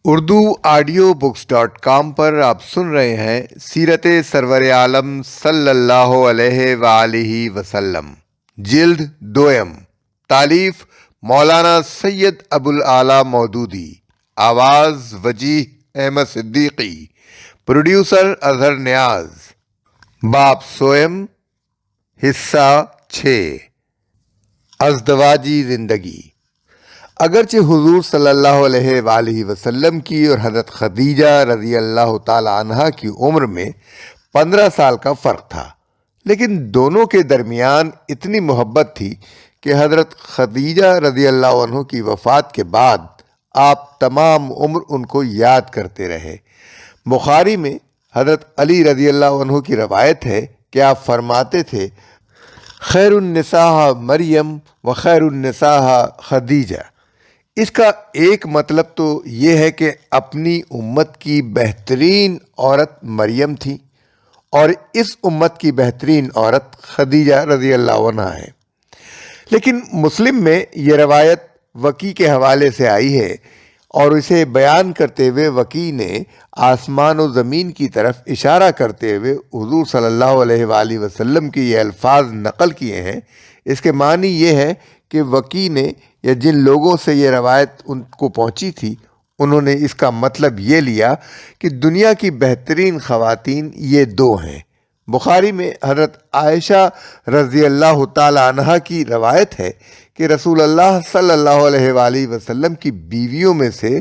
Urdu audio books .com پر آپ سن رہے ہیں سیرت سرور عالم صلی اللہ علیہ وآلہ وسلم، جلد دوئم، تالیف مولانا سید ابوالعلا مودودی، آواز وجیح احمد صدیقی، پروڈیوسر اظہر نیاز، باب سوئم، حصہ 6، ازدواجی زندگی۔ اگرچہ حضور صلی اللہ علیہ وآلہ وسلم کی اور حضرت خدیجہ رضی اللہ تعالی عنہا کی عمر میں 15 سال کا فرق تھا، لیکن دونوں کے درمیان اتنی محبت تھی کہ حضرت خدیجہ رضی اللہ عنہ کی وفات کے بعد آپ تمام عمر ان کو یاد کرتے رہے۔ بخاری میں حضرت علی رضی اللہ عنہ کی روایت ہے کہ آپ فرماتے تھے، خیر النساء مریم و خیر النساء خدیجہ۔ اس کا ایک مطلب تو یہ ہے کہ اپنی امت کی بہترین عورت مریم تھی اور اس امت کی بہترین عورت خدیجہ رضی اللہ عنہا ہے۔ لیکن مسلم میں یہ روایت وکی کے حوالے سے آئی ہے اور اسے بیان کرتے ہوئے وکی نے آسمان و زمین کی طرف اشارہ کرتے ہوئے حضور صلی اللہ علیہ وآلہ وسلم کے یہ الفاظ نقل کیے ہیں۔ اس کے معنی یہ ہے کہ وکی نے یا جن لوگوں سے یہ روایت ان کو پہنچی تھی انہوں نے اس کا مطلب یہ لیا کہ دنیا کی بہترین خواتین یہ دو ہیں۔ بخاری میں حضرت عائشہ رضی اللہ تعالی عنہا کی روایت ہے کہ رسول اللہ صلی اللہ علیہ وآلہ وسلم کی بیویوں میں سے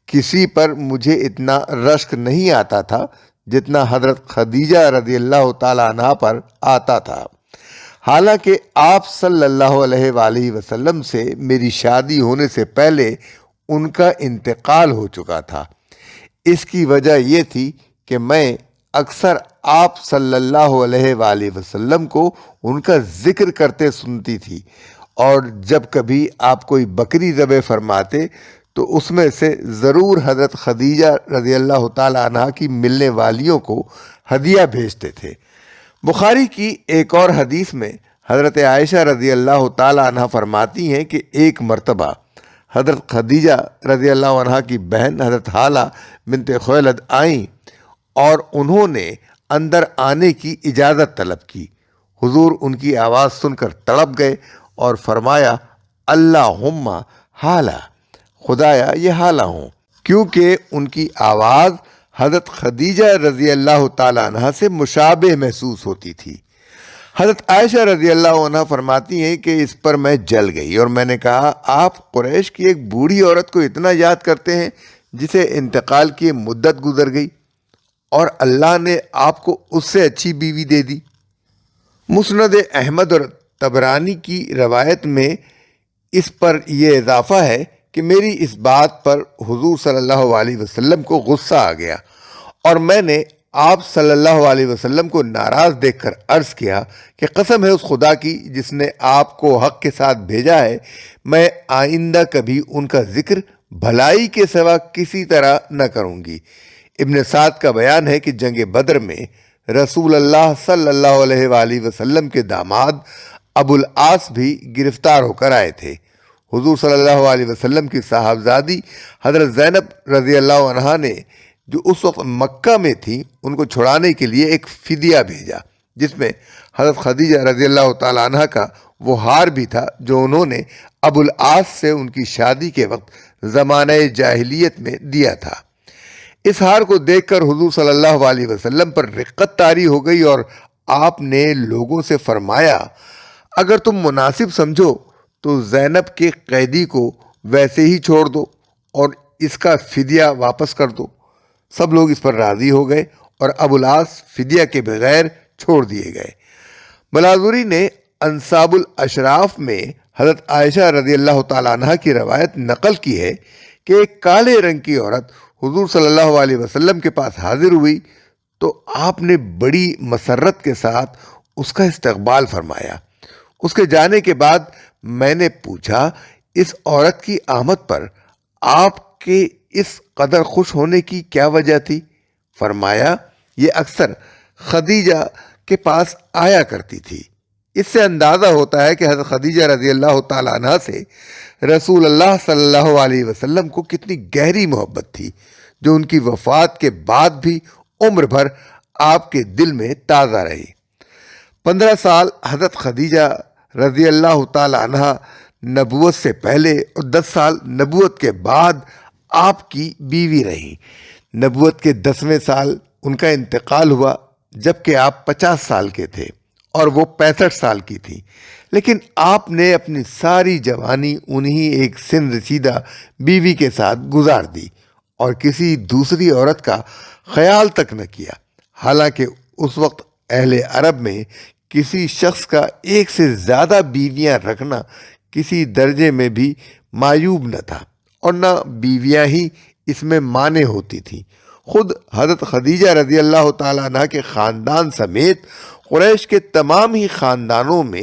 کسی پر مجھے اتنا رشک نہیں آتا تھا جتنا حضرت خدیجہ رضی اللہ تعالی عنہا پر آتا تھا، حالانکہ آپ صلی اللہ علیہ وآلہ وسلم سے میری شادی ہونے سے پہلے ان کا انتقال ہو چکا تھا۔ اس کی وجہ یہ تھی کہ میں اکثر آپ صلی اللہ علیہ وآلہ وسلم کو ان کا ذکر کرتے سنتی تھی، اور جب کبھی آپ کوئی بکری ذبح فرماتے تو اس میں سے ضرور حضرت خدیجہ رضی اللہ تعالی عنہا کی ملنے والیوں کو ہدیہ بھیجتے تھے۔ بخاری کی ایک اور حدیث میں حضرت عائشہ رضی اللہ تعالی عنہا فرماتی ہیں کہ ایک مرتبہ حضرت خدیجہ رضی اللہ عنہا کی بہن حضرت حالہ بنت خویلد آئیں اور انہوں نے اندر آنے کی اجازت طلب کی۔ حضور ان کی آواز سن کر تڑپ گئے اور فرمایا، اللہم حالہ، خدایا یہ حالہ ہوں، کیونکہ ان کی آواز حضرت خدیجہ رضی اللہ تعالی عنہ سے مشابہ محسوس ہوتی تھی۔ حضرت عائشہ رضی اللہ عنہ فرماتی ہیں کہ اس پر میں جل گئی اور میں نے کہا، آپ قریش کی ایک بوڑھی عورت کو اتنا یاد کرتے ہیں جسے انتقال کی مدت گزر گئی، اور اللہ نے آپ کو اس سے اچھی بیوی دے دی۔ مسند احمد اور طبرانی کی روایت میں اس پر یہ اضافہ ہے کہ میری اس بات پر حضور صلی اللہ علیہ وسلم کو غصہ آ گیا اور میں نے آپ صلی اللہ علیہ وسلم کو ناراض دیکھ کر عرض کیا کہ قسم ہے اس خدا کی جس نے آپ کو حق کے ساتھ بھیجا ہے، میں آئندہ کبھی ان کا ذکر بھلائی کے سوا کسی طرح نہ کروں گی۔ ابن سعد کا بیان ہے کہ جنگ بدر میں رسول اللہ صلی اللہ علیہ وآلہ وسلم کے داماد ابوالعاص بھی گرفتار ہو کر آئے تھے۔ حضور صلی اللہ علیہ وسلم کی صاحبزادی حضرت زینب رضی اللہ عنہا نے جو اس وقت مکہ میں تھی ان کو چھڑانے کے لیے ایک فدیہ بھیجا، جس میں حضرت خدیجہ رضی اللہ تعالی عنہا کا وہ ہار بھی تھا جو انہوں نے ابوالعاص سے ان کی شادی کے وقت زمانہ جاہلیت میں دیا تھا۔ اس ہار کو دیکھ کر حضور صلی اللہ علیہ وسلم پر رقت طاری ہو گئی اور آپ نے لوگوں سے فرمایا، اگر تم مناسب سمجھو تو زینب کے قیدی کو ویسے ہی چھوڑ دو اور اس کا فدیہ واپس کر دو۔ سب لوگ اس پر راضی ہو گئے اور ابوالعاص فدیہ کے بغیر چھوڑ دیے گئے۔ بلاذوری نے انصاب الاشراف میں حضرت عائشہ رضی اللہ تعالی عنہا کی روایت نقل کی ہے کہ ایک کالے رنگ کی عورت حضور صلی اللہ علیہ وسلم کے پاس حاضر ہوئی تو آپ نے بڑی مسرت کے ساتھ اس کا استقبال فرمایا۔ اس کے جانے کے بعد میں نے پوچھا، اس عورت کی آمد پر آپ کے اس قدر خوش ہونے کی کیا وجہ تھی؟ فرمایا، یہ اکثر خدیجہ کے پاس آیا کرتی تھی۔ اس سے اندازہ ہوتا ہے کہ حضرت خدیجہ رضی اللہ تعالیٰ عنہ سے رسول اللہ صلی اللہ علیہ وسلم کو کتنی گہری محبت تھی، جو ان کی وفات کے بعد بھی عمر بھر آپ کے دل میں تازہ رہی۔ 15 سال حضرت خدیجہ رضی اللہ تعالیٰ عنہ نبوت سے پہلے اور 10 سال نبوت کے بعد آپ کی بیوی رہیں۔ نبوت کے 10ویں سال ان کا انتقال ہوا جبکہ آپ 50 سال کے تھے اور وہ 65 سال کی تھی، لیکن آپ نے اپنی ساری جوانی انہی ایک سن رسیدہ بیوی کے ساتھ گزار دی اور کسی دوسری عورت کا خیال تک نہ کیا، حالانکہ اس وقت اہل عرب میں کسی شخص کا ایک سے زیادہ بیویاں رکھنا کسی درجے میں بھی معیوب نہ تھا، اور نہ بیویاں ہی اس میں مانع ہوتی تھیں۔ خود حضرت خدیجہ رضی اللہ تعالیٰ عنہ کے خاندان سمیت قریش کے تمام ہی خاندانوں میں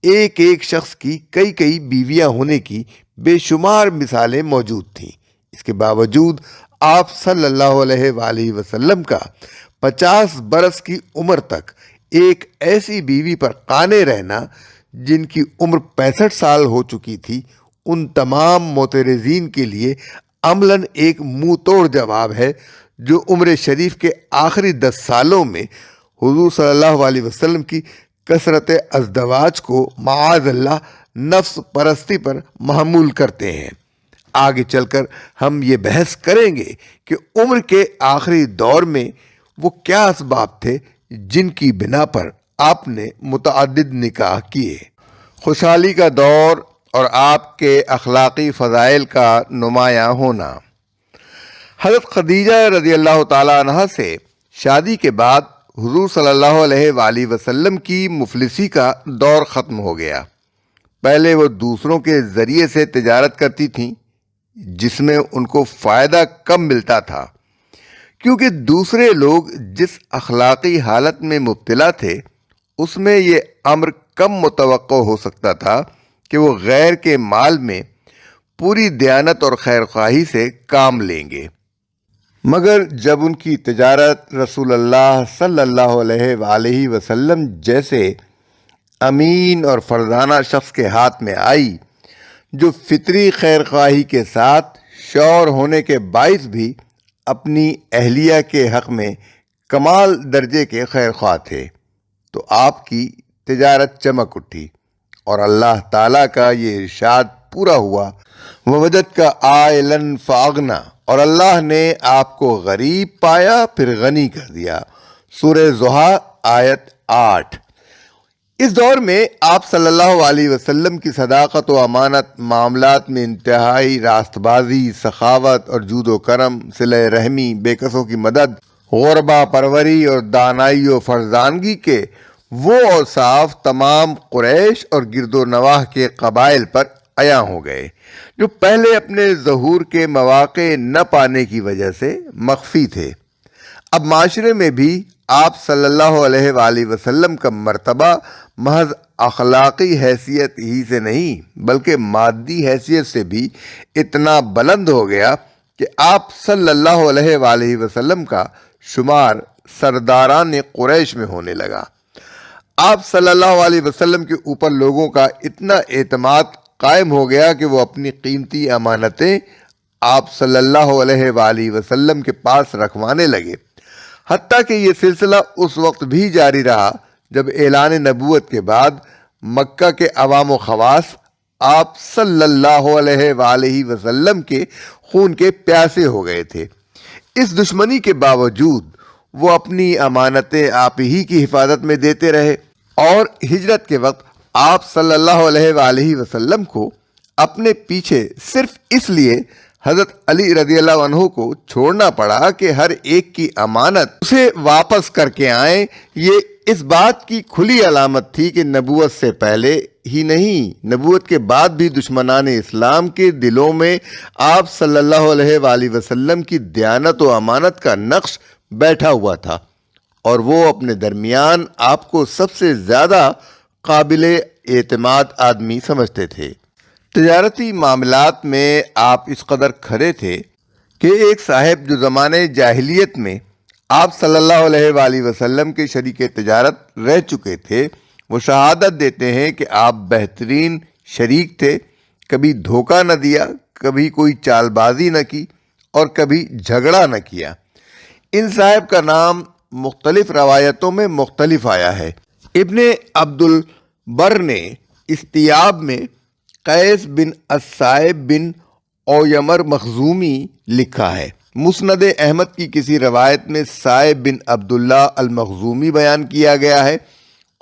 ایک ایک شخص کی کئی کئی بیویاں ہونے کی بے شمار مثالیں موجود تھیں۔ اس کے باوجود آپ صلی اللہ علیہ وآلہ وسلم کا 50 برس کی عمر تک ایک ایسی بیوی پر قانے رہنا جن کی عمر 65 سال ہو چکی تھی، ان تمام معترضین کے لیے عملاً ایک منہ توڑ جواب ہے، جو عمر شریف کے آخری 10 سالوں میں حضور صلی اللہ علیہ وسلم کی کثرت ازدواج کو معاذ اللہ نفس پرستی پر محمول کرتے ہیں۔ آگے چل کر ہم یہ بحث کریں گے کہ عمر کے آخری دور میں وہ کیا اسباب تھے جن کی بنا پر آپ نے متعدد نکاح کیے۔ خوشحالی کا دور اور آپ کے اخلاقی فضائل کا نمایاں ہونا۔ حضرت خدیجہ رضی اللہ تعالیٰ عنہ سے شادی کے بعد حضور صلی اللہ علیہ وآلہ وسلم کی مفلسی کا دور ختم ہو گیا۔ پہلے وہ دوسروں کے ذریعے سے تجارت کرتی تھیں، جس میں ان کو فائدہ کم ملتا تھا، کیونکہ دوسرے لوگ جس اخلاقی حالت میں مبتلا تھے اس میں یہ امر کم متوقع ہو سکتا تھا کہ وہ غیر کے مال میں پوری دیانت اور خیرخواہی سے کام لیں گے۔ مگر جب ان کی تجارت رسول اللہ صلی اللہ علیہ وآلہ وسلم جیسے امین اور فرزانہ شخص کے ہاتھ میں آئی، جو فطری خیرخواہی کے ساتھ شور ہونے کے باعث بھی اپنی اہلیہ کے حق میں کمال درجے کے خیرخواہ تھے، تو آپ کی تجارت چمک اٹھی اور اللہ تعالیٰ کا یہ ارشاد پورا ہوا، وَوَجَدْكَ عَائِلًا فَأَغْنَىٰ، اور اللہ نے آپ کو غریب پایا پھر غنی کر دیا۔ سورہ ضحیٰ آیت 8۔ اس دور میں آپ صلی اللہ علیہ وسلم کی صداقت و امانت، معاملات میں انتہائی راست بازی، سخاوت اور جود و کرم، صلہ رحمی، بے کسوں کی مدد، غربا پروری اور دانائی و فرزانگی کے وہ اوصاف تمام قریش اور گرد و نواح کے قبائل پر عیاں ہو گئے، جو پہلے اپنے ظہور کے مواقع نہ پانے کی وجہ سے مخفی تھے۔ اب معاشرے میں بھی آپ صلی اللہ علیہ وآلہ وسلم کا مرتبہ محض اخلاقی حیثیت ہی سے نہیں بلکہ مادی حیثیت سے بھی اتنا بلند ہو گیا کہ آپ صلی اللہ علیہ وآلہ وسلم کا شمار سرداران قریش میں ہونے لگا۔ آپ صلی اللہ علیہ وسلم کے اوپر لوگوں کا اتنا اعتماد قائم ہو گیا کہ وہ اپنی قیمتی امانتیں آپ صلی اللہ علیہ وآلہ وسلم کے پاس رکھوانے لگے، حتیٰ کہ یہ سلسلہ اس وقت بھی جاری رہا جب اعلان نبوت کے بعد مکہ کے عوام و خواص آپ صلی اللہ علیہ وآلہ وسلم کے خون کے پیاسے ہو گئے تھے۔ اس دشمنی کے باوجود وہ اپنی امانتیں آپ ہی کی حفاظت میں دیتے رہے، اور ہجرت کے وقت آپ صلی اللہ علیہ وآلہ وسلم کو اپنے پیچھے صرف اس لیے حضرت علی رضی اللہ عنہ کو چھوڑنا پڑا کہ ہر ایک کی امانت اسے واپس کر کے آئیں۔ یہ اس بات کی کھلی علامت تھی کہ نبوت سے پہلے ہی نہیں، نبوت کے بعد بھی دشمنان اسلام کے دلوں میں آپ صلی اللہ علیہ وآلہ وسلم کی دیانت و امانت کا نقش بیٹھا ہوا تھا، اور وہ اپنے درمیان آپ کو سب سے زیادہ قابل اعتماد آدمی سمجھتے تھے۔ تجارتی معاملات میں آپ اس قدر کھرے تھے کہ ایک صاحب جو زمانے جاہلیت میں آپ صلی اللہ علیہ وآلہ وسلم کے شریک تجارت رہ چکے تھے، وہ شہادت دیتے ہیں کہ آپ بہترین شریک تھے، کبھی دھوکہ نہ دیا، کبھی کوئی چال بازی نہ کی اور کبھی جھگڑا نہ کیا۔ ان صاحب کا نام مختلف روایتوں میں مختلف آیا ہے۔ ابن عبد البر نے استیاب میں قیس بن الصائب بن اویمر مخزومی لکھا ہے۔ مسند احمد کی کسی روایت میں صائب بن عبداللہ المخزومی بیان کیا گیا ہے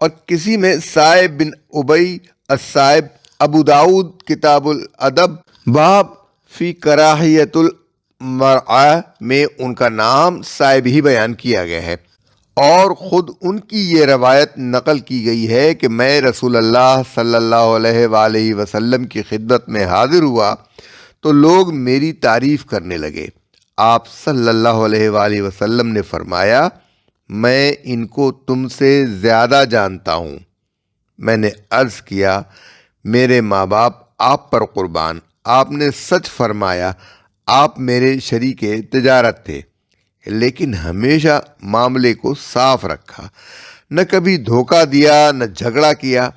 اور کسی میں صائب بن ابی الصائب۔ ابو داؤد کتاب الادب باب فی کراہیت المرأہ میں ان کا نام صائب ہی بیان کیا گیا ہے، اور خود ان کی یہ روایت نقل کی گئی ہے کہ میں رسول اللہ صلی اللہ علیہ وآلہ وسلم کی خدمت میں حاضر ہوا تو لوگ میری تعریف کرنے لگے۔ آپ صلی اللہ علیہ وآلہ وسلم نے فرمایا، میں ان کو تم سے زیادہ جانتا ہوں۔ میں نے عرض کیا، میرے ماں باپ آپ پر قربان، آپ نے سچ فرمایا، آپ میرے شریک تجارت تھے، لیکن ہمیشہ معاملے کو صاف رکھا، نہ کبھی دھوکہ دیا نہ جھگڑا کیا۔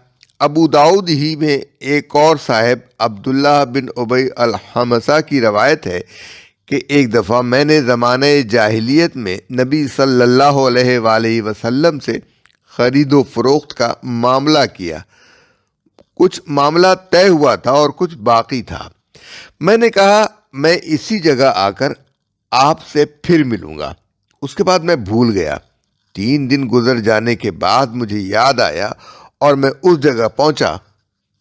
ابو داؤد ہی میں ایک اور صاحب عبداللہ بن ابی الحمصہ کی روایت ہے کہ ایک دفعہ میں نے زمانہ جاہلیت میں نبی صلی اللہ علیہ وآلہ وسلم سے خرید و فروخت کا معاملہ کیا۔ کچھ معاملہ طے ہوا تھا اور کچھ باقی تھا۔ میں نے کہا، میں اسی جگہ آ کر آپ سے پھر ملوں گا۔ اس کے بعد میں بھول گیا۔ 3 دن گزر جانے کے بعد مجھے یاد آیا اور میں اس جگہ پہنچا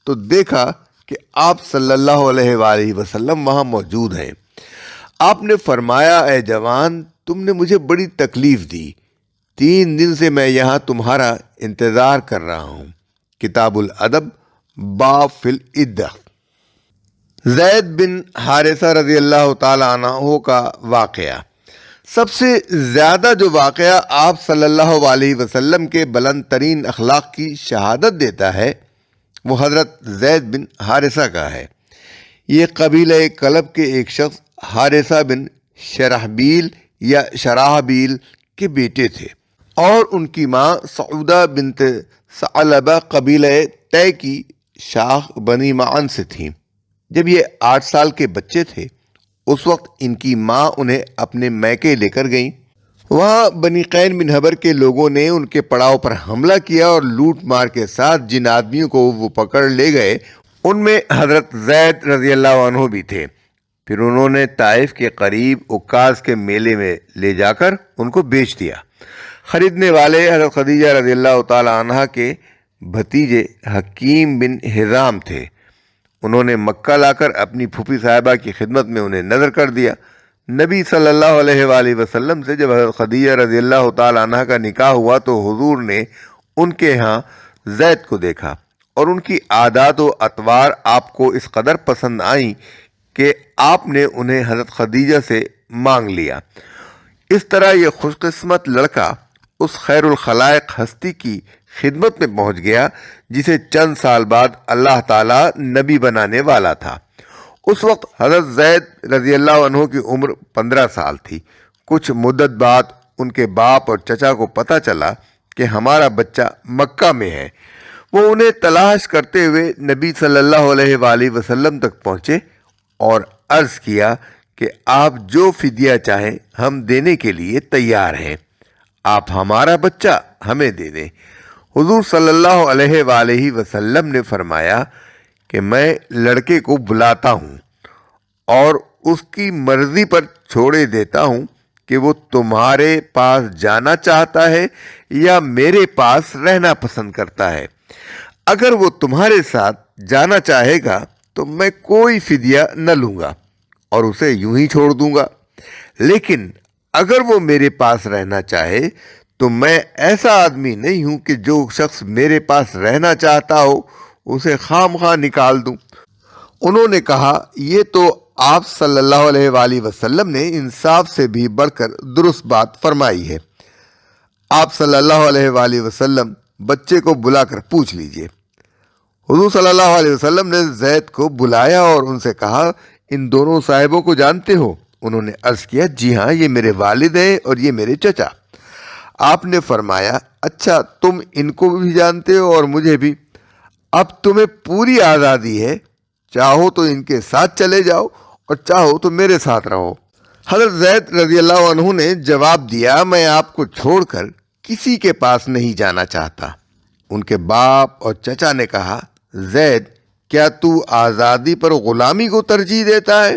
تو دیکھا کہ آپ صلی اللہ علیہ وآلہ وسلم وہاں موجود ہیں۔ آپ نے فرمایا، اے جوان، تم نے مجھے بڑی تکلیف دی، 3 دن سے میں یہاں تمہارا انتظار کر رہا ہوں۔ کتاب الادب باب فی العدہ۔ زید بن حارثہ رضی اللہ تعالی عنہ کا واقعہ۔ سب سے زیادہ جو واقعہ آپ صلی اللہ علیہ وسلم کے بلند ترین اخلاق کی شہادت دیتا ہے وہ حضرت زید بن حارثہ کا ہے۔ یہ قبیلہ کلب کے ایک شخص حارثہ بن شرحبیل یا شراحبیل کے بیٹے تھے، اور ان کی ماں سعودہ بنت ثعلبہ قبیلہ طے کی شاخ بنی معن سے تھیں۔ جب یہ 8 سال کے بچے تھے اس وقت ان کی ماں انہیں اپنے میکے لے کر گئیں۔ وہاں بنی قین بن حبر کے لوگوں نے ان کے پڑاؤ پر حملہ کیا اور لوٹ مار کے ساتھ جن آدمیوں کو وہ پکڑ لے گئے ان میں حضرت زید رضی اللہ عنہ بھی تھے۔ پھر انہوں نے طائف کے قریب عکاظ کے میلے میں لے جا کر ان کو بیچ دیا۔ خریدنے والے حضرت خدیجہ رضی اللہ تعالی عنہ کے بھتیجے حکیم بن حزام تھے۔ انہوں نے مکہ لا کر اپنی پھوپھی صاحبہ کی خدمت میں انہیں نظر کر دیا۔ نبی صلی اللہ علیہ وآلہ وسلم سے جب حضرت خدیجہ رضی اللہ تعالی عنہ کا نکاح ہوا تو حضور نے ان کے ہاں زید کو دیکھا اور ان کی عادات و اطوار آپ کو اس قدر پسند آئیں کہ آپ نے انہیں حضرت خدیجہ سے مانگ لیا۔ اس طرح یہ خوش قسمت لڑکا اس خیر الخلائق ہستی کی خدمت میں پہنچ گیا جسے چند سال بعد اللہ تعالیٰ نبی بنانے والا تھا۔ اس وقت حضرت زید رضی اللہ عنہ کی عمر 15 سال تھی۔ کچھ مدت بعد ان کے باپ اور چچا کو پتہ چلا کہ ہمارا بچہ مکہ میں ہے۔ وہ انہیں تلاش کرتے ہوئے نبی صلی اللہ علیہ وآلہ وسلم تک پہنچے اور عرض کیا کہ آپ جو فدیہ چاہیں ہم دینے کے لیے تیار ہیں، آپ ہمارا بچہ ہمیں دے دیں۔ حضور صلی اللہ علیہ وآلہ وسلم نے فرمایا کہ میں لڑکے کو بلاتا ہوں اور اس کی مرضی پر چھوڑے دیتا ہوں کہ وہ تمہارے پاس جانا چاہتا ہے یا میرے پاس رہنا پسند کرتا ہے۔ اگر وہ تمہارے ساتھ جانا چاہے گا تو میں کوئی فدیہ نہ لوں گا اور اسے یوں ہی چھوڑ دوں گا، لیکن اگر وہ میرے پاس رہنا چاہے تو میں ایسا آدمی نہیں ہوں کہ جو شخص میرے پاس رہنا چاہتا ہو اسے خام خواہ نکال دوں۔ انہوں نے کہا، یہ تو آپ صلی اللہ علیہ وآلہ وسلم نے انصاف سے بھی بڑھ کر درست بات فرمائی ہے۔ آپ صلی اللہ علیہ وآلہ وسلم بچے کو بلا کر پوچھ لیجئے۔ حضور صلی اللہ علیہ وسلم نے زید کو بلایا اور ان سے کہا، ان دونوں صاحبوں کو جانتے ہو؟ انہوں نے عرض کیا، جی ہاں، یہ میرے والد ہیں اور یہ میرے چچا۔ آپ نے فرمایا اچھا تم ان کو بھی جانتے ہو اور مجھے بھی، اب تمہیں پوری آزادی ہے، چاہو تو ان کے ساتھ چلے جاؤ اور چاہو تو میرے ساتھ رہو۔ حضرت زید رضی اللہ عنہ نے جواب دیا میں آپ کو چھوڑ کر کسی کے پاس نہیں جانا چاہتا۔ ان کے باپ اور چچا نے کہا زید کیا تو آزادی پر غلامی کو ترجیح دیتا ہے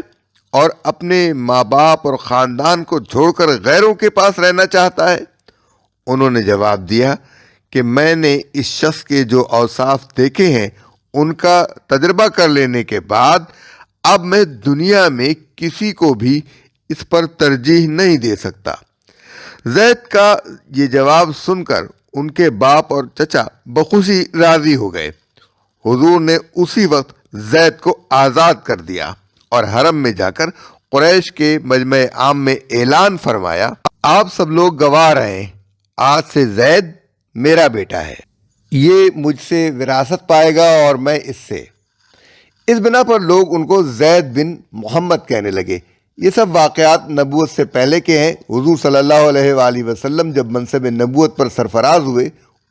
اور اپنے ماں باپ اور خاندان کو چھوڑ کر غیروں کے پاس رہنا چاہتا ہے؟ انہوں نے جواب دیا کہ میں نے اس شخص کے جو اوصاف دیکھے ہیں ان کا تجربہ کر لینے کے بعد اب میں دنیا میں کسی کو بھی اس پر ترجیح نہیں دے سکتا۔ زید کا یہ جواب سن کر ان کے باپ اور چچا بخوشی راضی ہو گئے۔ حضور نے اسی وقت زید کو آزاد کر دیا اور حرم میں جا کر قریش کے مجمع عام میں اعلان فرمایا آپ سب لوگ گواہ رہیں، آج سے زید میرا بیٹا ہے، یہ مجھ سے وراثت پائے گا اور میں اس سے۔ اس بنا پر لوگ ان کو زید بن محمد کہنے لگے۔ یہ سب واقعات نبوت سے پہلے کے ہیں۔ حضور صلی اللہ علیہ وآلہ وسلم جب منصب نبوت پر سرفراز ہوئے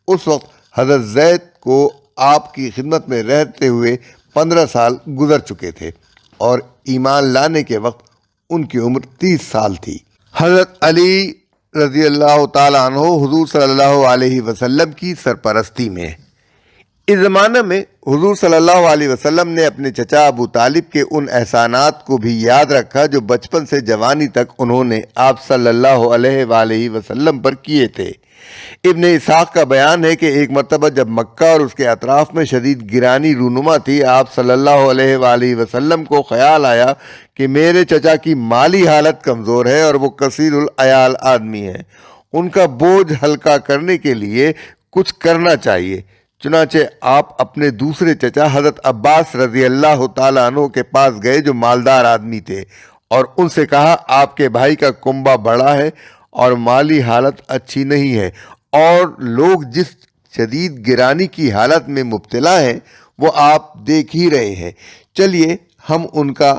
اس وقت حضرت زید کو آپ کی خدمت میں رہتے ہوئے 15 سال گزر چکے تھے اور ایمان لانے کے وقت ان کی عمر 30 سال تھی۔ حضرت علی رضی اللہ تعالیٰ عنہ حضور صلی اللہ علیہ وسلم کی سرپرستی میں۔ اس زمانے میں حضور صلی اللہ علیہ وسلم نے اپنے چچا ابو طالب کے ان احسانات کو بھی یاد رکھا جو بچپن سے جوانی تک انہوں نے آپ صلی اللہ علیہ وآلہ وسلم پر کیے تھے۔ ابن اسحاق کا بیان ہے کہ ایک مرتبہ جب مکہ اور اس کے اطراف میں شدید گرانی رونما تھی، آپ صلی اللہ علیہ وآلہ وسلم کو خیال آیا کہ میرے چچا کی مالی حالت کمزور ہے اور وہ کثیر العیال آدمی ہے، ان کا بوجھ ہلکا کرنے کے لیے کچھ کرنا چاہیے۔ چنانچہ آپ اپنے دوسرے چچا حضرت عباس رضی اللہ تعالیٰ عنہ کے پاس گئے جو مالدار آدمی تھے اور ان سے کہا آپ کے بھائی کا کنبہ بڑا ہے اور مالی حالت اچھی نہیں ہے اور لوگ جس شدید گرانی کی حالت میں مبتلا ہیں وہ آپ دیکھ ہی رہے ہیں، چلیے ہم ان کا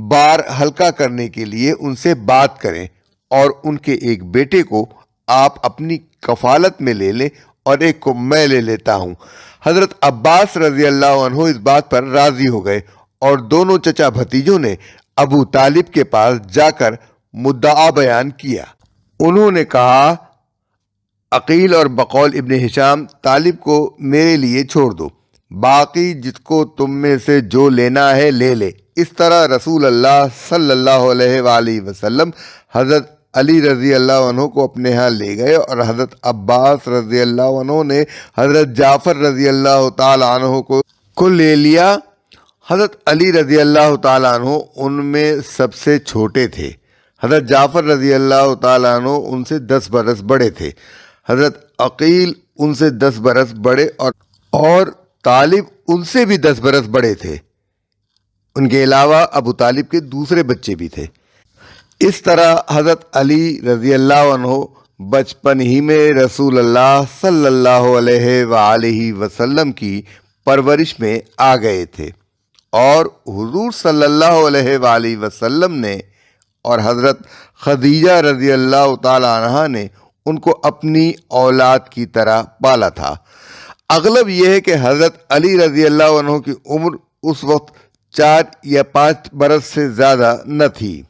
بار ہلکا کرنے کے لیے ان سے بات کریں اور ان کے ایک بیٹے کو آپ اپنی کفالت میں لے لیں اور ایک کو میں لے لیتا ہوں۔ حضرت عباس رضی اللہ عنہ اس بات پر راضی ہو گئے اور دونوں چچا بھتیجوں نے ابو طالب کے پاس جا کر مدعا بیان کیا۔ انہوں نے کہا عقیل اور بقول ابن ہشام طالب کو میرے لیے چھوڑ دو، باقی جس کو تم میں سے جو لینا ہے لے لے۔ اس طرح رسول اللہ صلی اللہ علیہ وآلہ وسلم حضرت علی رضی اللہ عنہ کو اپنے ہاں لے گئے اور حضرت عباس رضی اللہ عنہ نے حضرت جعفر رضی اللہ تعالیٰ عنہ کو لے لیا۔ حضرت علی رضی اللہ تعالیٰ عنہ ان میں سب سے چھوٹے تھے۔ حضرت جعفر رضی اللہ تعالیٰ عنہ ان سے 10 برس بڑے تھے۔ حضرت عقیل ان سے 10 برس بڑے اور طالب ان سے بھی 10 برس بڑے تھے۔ ان کے علاوہ ابو طالب کے دوسرے بچے بھی تھے۔ اس طرح حضرت علی رضی اللہ عنہ بچپن ہی میں رسول اللہ صلی اللہ علیہ وآلہ وسلم کی پرورش میں آ گئے تھے اور حضور صلی اللہ علیہ وآلہ وسلم نے اور حضرت خدیجہ رضی اللہ تعالی عنہا نے ان کو اپنی اولاد کی طرح پالا تھا۔ اغلب یہ ہے کہ حضرت علی رضی اللہ عنہ کی عمر اس وقت 4 یا 5 برس سے زیادہ نہ تھی۔